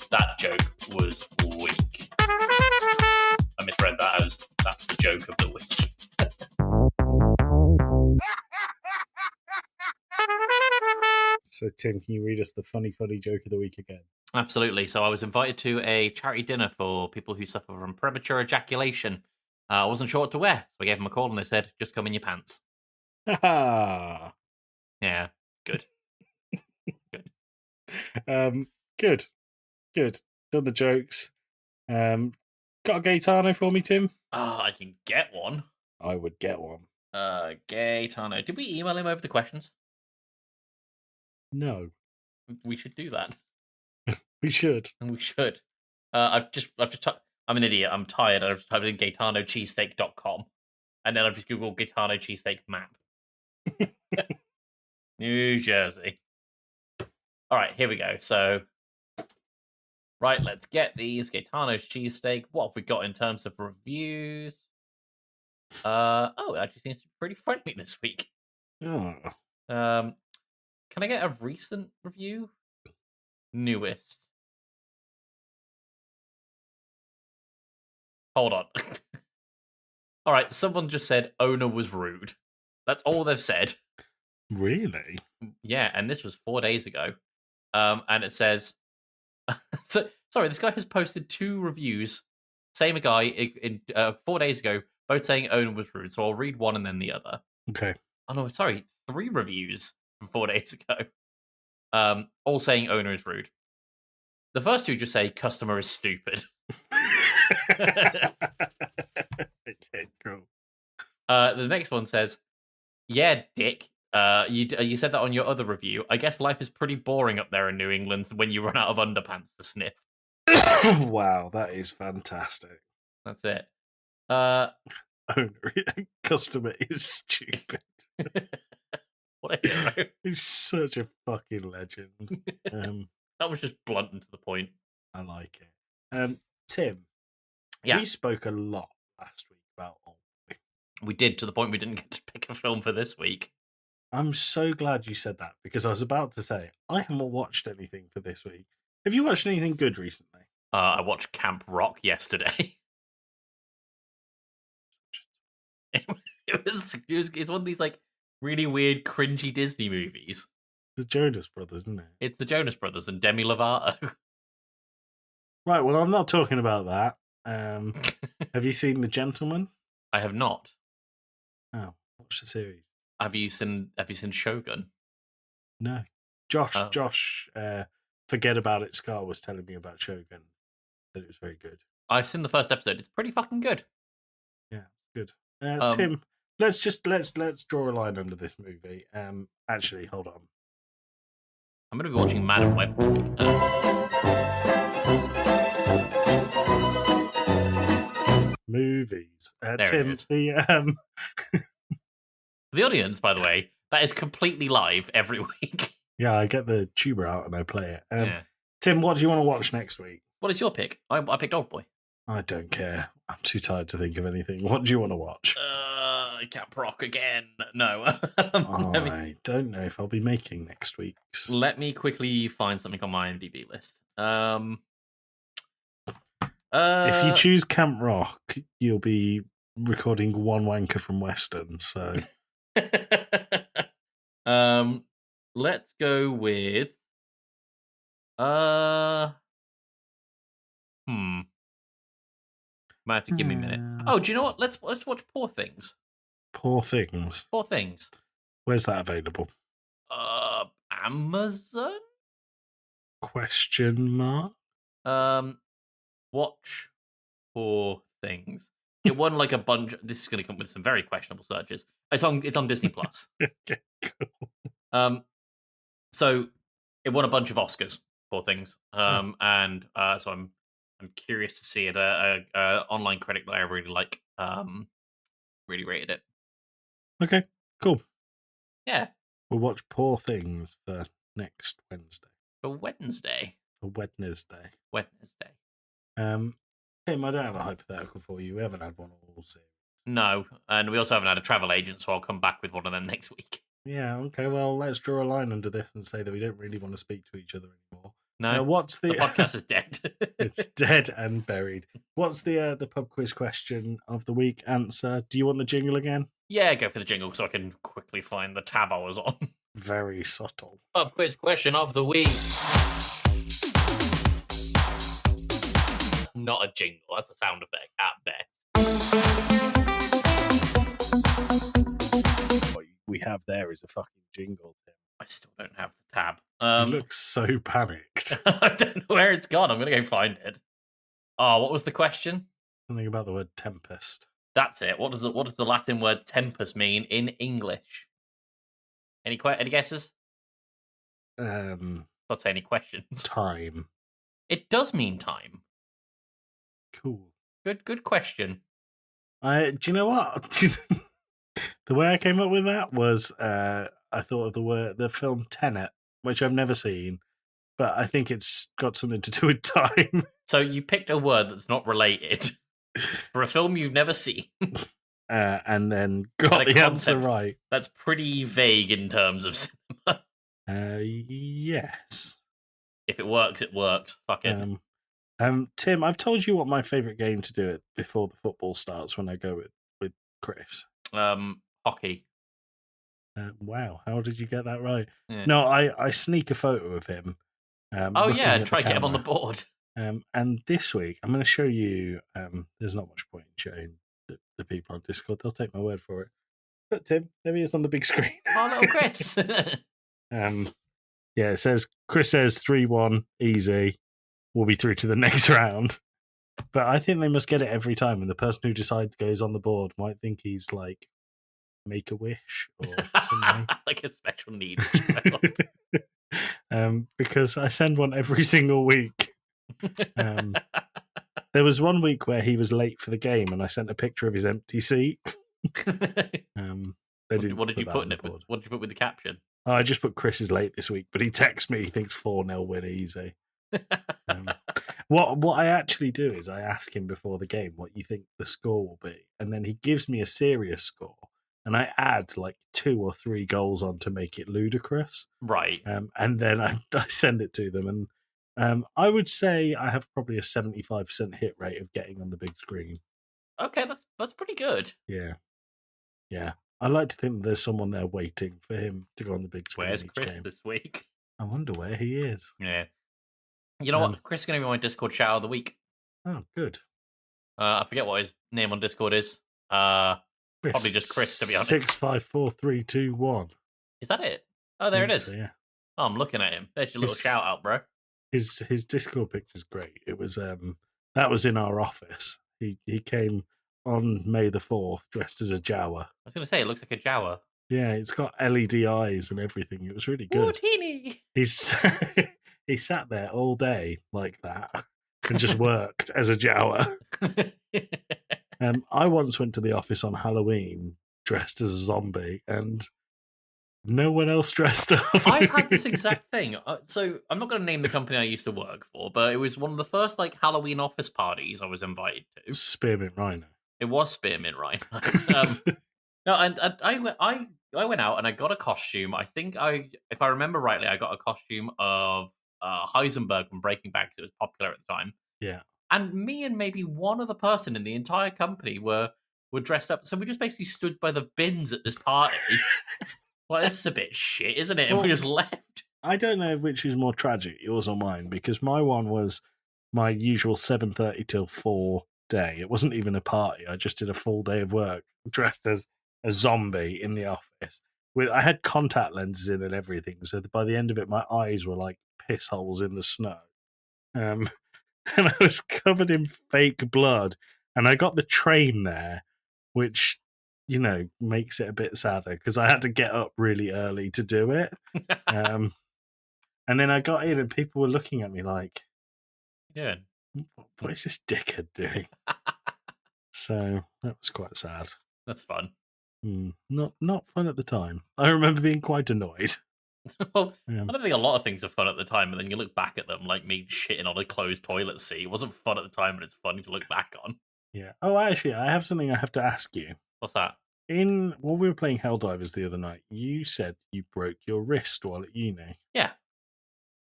Speaker 1: That joke was weak. I misread that as that's the joke of the week.
Speaker 2: So, Tim, can you read us the funny joke of the week again?
Speaker 1: Absolutely. So I was invited to a charity dinner for people who suffer from premature ejaculation. I wasn't sure what to wear, so I gave them a call and they said, just come in your pants.
Speaker 2: Ha
Speaker 1: Yeah, good.
Speaker 2: Good. Done the jokes. Got a Gaetano for me, Tim?
Speaker 1: I can get one.
Speaker 2: I would get one.
Speaker 1: Gaetano. Did we email him over the questions?
Speaker 2: No.
Speaker 1: We should do that.
Speaker 2: We should.
Speaker 1: And we should. I'm an idiot. I'm tired. I've just typed in GaetanoCheesesteak.com. And then I've just Googled Gaetano cheesesteak map. New Jersey. All right, here we go. So, right, let's get these. Gaetano's cheesesteak. What have we got in terms of reviews? It actually seems to be pretty friendly this week.
Speaker 2: Oh.
Speaker 1: Can I get a recent review? Newest. Hold on. All right, someone just said owner was rude. That's all they've said.
Speaker 2: Really?
Speaker 1: Yeah, and this was 4 days ago. And it says, sorry, this guy has posted 2 reviews. Same guy in 4 days ago, both saying owner was rude. So I'll read one and then the other.
Speaker 2: Okay.
Speaker 1: Oh no, sorry, 3 reviews from 4 days ago. All saying owner is rude. The first 2 just say customer is stupid.
Speaker 2: Okay, cool.
Speaker 1: The next one says, yeah, dick. You said that on your other review. I guess life is pretty boring up there in New England when you run out of underpants to sniff.
Speaker 2: Wow, that is fantastic.
Speaker 1: That's it.
Speaker 2: Customer is stupid.
Speaker 1: What a hero.
Speaker 2: He's such a fucking legend.
Speaker 1: That was just blunt and to the point.
Speaker 2: I like it. Tim,
Speaker 1: yeah.
Speaker 2: We spoke a lot last week about Old Boy.
Speaker 1: We did, to the point we didn't get to pick a film for this week.
Speaker 2: I'm so glad you said that, because I was about to say, I haven't watched anything for this week. Have you watched anything good recently?
Speaker 1: I watched Camp Rock yesterday. It's one of these like really weird, cringy Disney movies.
Speaker 2: The Jonas Brothers, isn't it?
Speaker 1: It's the Jonas Brothers and Demi Lovato.
Speaker 2: Right, well, I'm not talking about that. Have you seen The Gentleman?
Speaker 1: I have not.
Speaker 2: Oh, watch the series.
Speaker 1: Have you seen Shogun?
Speaker 2: No. Josh, forget about it. Scar was telling me about Shogun. That it was very good.
Speaker 1: I've seen the first episode. It's pretty fucking good.
Speaker 2: Yeah, good. Tim, let's draw a line under this movie. Actually, hold on.
Speaker 1: I'm going to be watching Madam Web this week.
Speaker 2: Movies.
Speaker 1: Tim,
Speaker 2: the
Speaker 1: For the audience, by the way, that is completely live every week.
Speaker 2: Yeah, I get the tuber out and I play it.
Speaker 1: Yeah.
Speaker 2: Tim, what do you want to watch next week?
Speaker 1: What is your pick? I picked Old Boy.
Speaker 2: I don't care. I'm too tired to think of anything. What do you want to watch?
Speaker 1: Camp Rock again. No.
Speaker 2: I don't know if I'll be making next week's.
Speaker 1: Let me quickly find something on my IMDb list.
Speaker 2: If you choose Camp Rock, you'll be recording One Wanker from Western, so...
Speaker 1: Let's go with... Might have to give me a minute. Oh, do you know what? Let's watch Poor Things.
Speaker 2: Poor Things.
Speaker 1: Poor Things.
Speaker 2: Where's that available?
Speaker 1: Amazon?
Speaker 2: Question mark?
Speaker 1: Watch Poor Things. It won like a bunch. This is going to come with some very questionable searches. It's on Disney Plus.
Speaker 2: Okay, cool.
Speaker 1: So it won a bunch of Oscars. Poor Things. And so I'm curious to see it. A online critic that I really like really rated it.
Speaker 2: Okay, cool.
Speaker 1: Yeah.
Speaker 2: We'll watch Poor Things for next Wednesday.
Speaker 1: For Wednesday.
Speaker 2: For Wednesday. Tim, I don't have a hypothetical for you. We haven't had one all series.
Speaker 1: No, and we also haven't had a travel agent, so I'll come back with one of them next week.
Speaker 2: Yeah, okay, well, let's draw a line under this and say that we don't really want to speak to each other anymore.
Speaker 1: No,
Speaker 2: now, what's the
Speaker 1: podcast is dead.
Speaker 2: It's dead and buried. What's the pub quiz question of the week answer? Do you want the jingle again?
Speaker 1: Yeah, go for the jingle so I can quickly find the tab I was on.
Speaker 2: Very subtle.
Speaker 1: Pub quiz question of the week. Not a jingle, that's a sound effect at best.
Speaker 2: What we have there is a fucking jingle, Tim.
Speaker 1: I still don't have the tab.
Speaker 2: You look so panicked.
Speaker 1: I don't know where it's gone. I'm going to go find it. Oh, what was the question?
Speaker 2: Something about the word tempest.
Speaker 1: That's it. What does the Latin word tempest mean in English? Any guesses? Let's say any questions.
Speaker 2: Time.
Speaker 1: It does mean time.
Speaker 2: Cool.
Speaker 1: Good question.
Speaker 2: Do you know what? The way I came up with that was I thought of the film Tenet, which I've never seen, but I think it's got something to do with time.
Speaker 1: So you picked a word that's not related for a film you've never seen.
Speaker 2: And then got the answer right.
Speaker 1: That's pretty vague in terms of cinema.
Speaker 2: Yes.
Speaker 1: If it works, it works. Fuck it.
Speaker 2: Tim, I've told you what my favourite game to do it before the football starts when I go with Chris.
Speaker 1: Hockey.
Speaker 2: Wow, how did you get that right?
Speaker 1: Yeah.
Speaker 2: No, I sneak a photo of him.
Speaker 1: And try to get him on the board.
Speaker 2: And this week, I'm going to show you. There's not much point in showing the people on Discord. They'll take my word for it. But Tim, there he is on the big screen.
Speaker 1: Oh, little Chris.
Speaker 2: Yeah, it says Chris says 3-1 easy. We'll be through to the next round. But I think they must get it every time, and the person who decides goes on the board might think he's like Make-A-Wish or something.
Speaker 1: Like a special needs
Speaker 2: child. Because I send one every single week. There was one week where he was late for the game, and I sent a picture of his empty seat.
Speaker 1: What did you put in it? What did you put with the caption?
Speaker 2: Oh, I just put Chris is late this week, but he texts me. He thinks 4-0 win easy. What I actually do is I ask him before the game what you think the score will be, and then he gives me a serious score, and I add like 2 or 3 goals on to make it ludicrous.
Speaker 1: Right.
Speaker 2: And then I send it to them, and I would say I have probably a 75% hit rate of getting on the big screen.
Speaker 1: Okay, that's pretty good.
Speaker 2: Yeah. I like to think there's someone there waiting for him to go on the big screen.
Speaker 1: Where's Chris this week?
Speaker 2: I wonder where he is.
Speaker 1: Yeah. You know what? Chris is going to be my Discord shout of the week.
Speaker 2: Oh, good.
Speaker 1: I forget what his name on Discord is. Probably just Chris, to be honest.
Speaker 2: 654321.
Speaker 1: Is that it? Oh, there it is.
Speaker 2: So, yeah.
Speaker 1: Oh, I'm looking at him. There's your little shout out, bro.
Speaker 2: His Discord picture's great. It was that was in our office. He came on May the 4th dressed as a Jawa.
Speaker 1: I was going to say, it looks like a Jawa.
Speaker 2: Yeah, it's got LED eyes and everything. It was really good.
Speaker 1: Teeny.
Speaker 2: He sat there all day like that and just worked as a Jawa. I once went to the office on Halloween dressed as a zombie, and no one else dressed up.
Speaker 1: I've had this exact thing. So I'm not going to name the company I used to work for, but it was one of the first like Halloween office parties I was invited to.
Speaker 2: Spearmint Rhino.
Speaker 1: It was Spearmint Rhino. No, and I went out and I got a costume. I think if I remember rightly, I got a costume of Heisenberg from Breaking Bad because it was popular at the time.
Speaker 2: Yeah.
Speaker 1: And me and maybe one other person in the entire company were dressed up. So we just basically stood by the bins at this party. Well, this is a bit shit, isn't it? And we just left.
Speaker 2: I don't know which is more tragic, yours or mine, because my one was my usual 7:30 till 4 day. It wasn't even a party. I just did a full day of work dressed as a zombie in the office. I had contact lenses in and everything, so by the end of it, my eyes were like piss holes in the snow. And I was covered in fake blood. And I got the train there, which, makes it a bit sadder because I had to get up really early to do it. And then I got in and people were looking at me like,
Speaker 1: Yeah.
Speaker 2: what is this dickhead doing? So that was quite sad.
Speaker 1: That's fun.
Speaker 2: Not fun at the time. I remember being quite annoyed.
Speaker 1: Well, I don't think a lot of things are fun at the time, but then you look back at them, like me shitting on a closed toilet seat. It wasn't fun at the time, but it's funny to look back on.
Speaker 2: Yeah. Oh, actually, I have something I have to ask you.
Speaker 1: What's that?
Speaker 2: When we were playing Helldivers the other night, you said you broke your wrist while at uni.
Speaker 1: Yeah.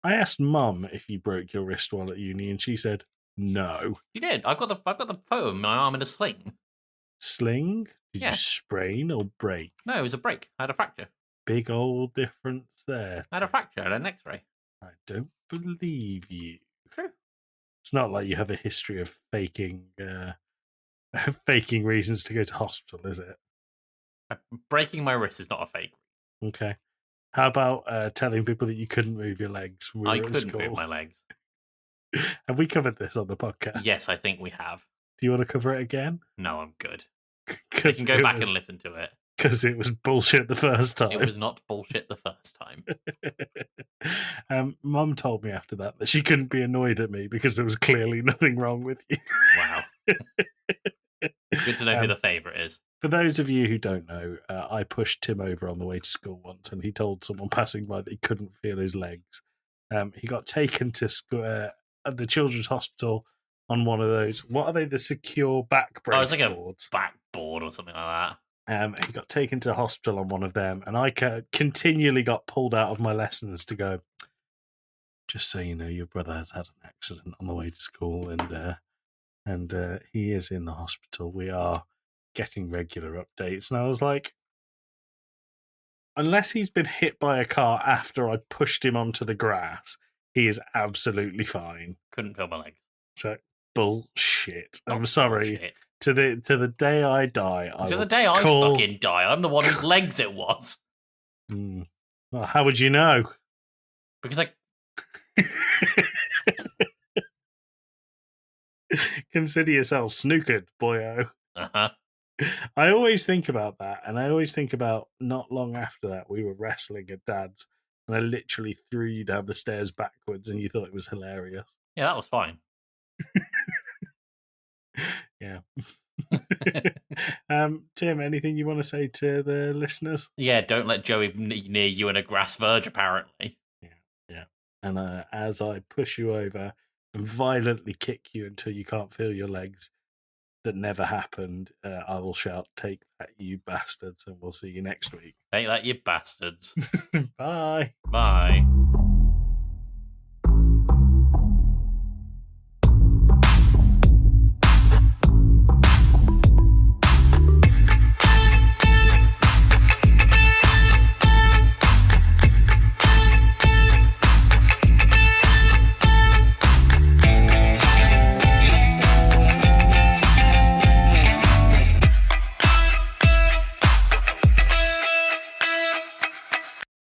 Speaker 2: I asked Mum if you broke your wrist while at uni, and she said no.
Speaker 1: You did. I've got the photo of my arm in a sling.
Speaker 2: Sling? Did
Speaker 1: Yeah.
Speaker 2: you sprain or break?
Speaker 1: No, it was a break. I had a fracture.
Speaker 2: Big old difference there.
Speaker 1: I had a fracture. I had an X-ray.
Speaker 2: I don't believe you.
Speaker 1: True.
Speaker 2: It's not like you have a history of faking reasons to go to hospital, is it?
Speaker 1: Breaking my wrist is not a fake.
Speaker 2: Okay. How about telling people that you couldn't move your legs?
Speaker 1: I couldn't move my legs.
Speaker 2: Have we covered this on the podcast?
Speaker 1: Yes, I think we have.
Speaker 2: Do you want to cover it again?
Speaker 1: No, I'm good. You can go back and listen to it.
Speaker 2: Because it was bullshit the first time.
Speaker 1: It was not bullshit the first time.
Speaker 2: Mum told me after that she couldn't be annoyed at me because there was clearly nothing wrong with you.
Speaker 1: Wow. Good to know who the favourite is.
Speaker 2: For those of you who don't know, I pushed Tim over on the way to school once, and he told someone passing by that he couldn't feel his legs. He got taken to the children's hospital on one of those. What are they? The secure back brace
Speaker 1: it's like
Speaker 2: boards.
Speaker 1: A backboard or something like that.
Speaker 2: He got taken to hospital on one of them, and I continually got pulled out of my lessons to go, just so you know, your brother has had an accident on the way to school, and he is in the hospital. We are getting regular updates. And I was like, unless he's been hit by a car after I pushed him onto the grass, he is absolutely fine.
Speaker 1: Couldn't feel my legs.
Speaker 2: So bullshit.
Speaker 1: Oh,
Speaker 2: I'm sorry.
Speaker 1: bullshit.
Speaker 2: To the day I die,
Speaker 1: To the day I fucking die, I'm the one whose legs it was.
Speaker 2: Well, how would you know?
Speaker 1: Because I
Speaker 2: Consider yourself snookered, boyo.
Speaker 1: Uh-huh.
Speaker 2: I always think about that, and I always think about not long after that we were wrestling at Dad's, and I literally threw you down the stairs backwards, and you thought it was hilarious.
Speaker 1: Yeah, that was fine.
Speaker 2: Yeah. Tim, anything you want to say to the listeners?
Speaker 1: Yeah, don't let Joey near you in a grass verge, apparently.
Speaker 2: Yeah. And as I push you over and violently kick you until you can't feel your legs, that never happened, I will shout, "Take that, you bastards," and we'll see you next week.
Speaker 1: Take that, you bastards.
Speaker 2: Bye.
Speaker 1: Bye.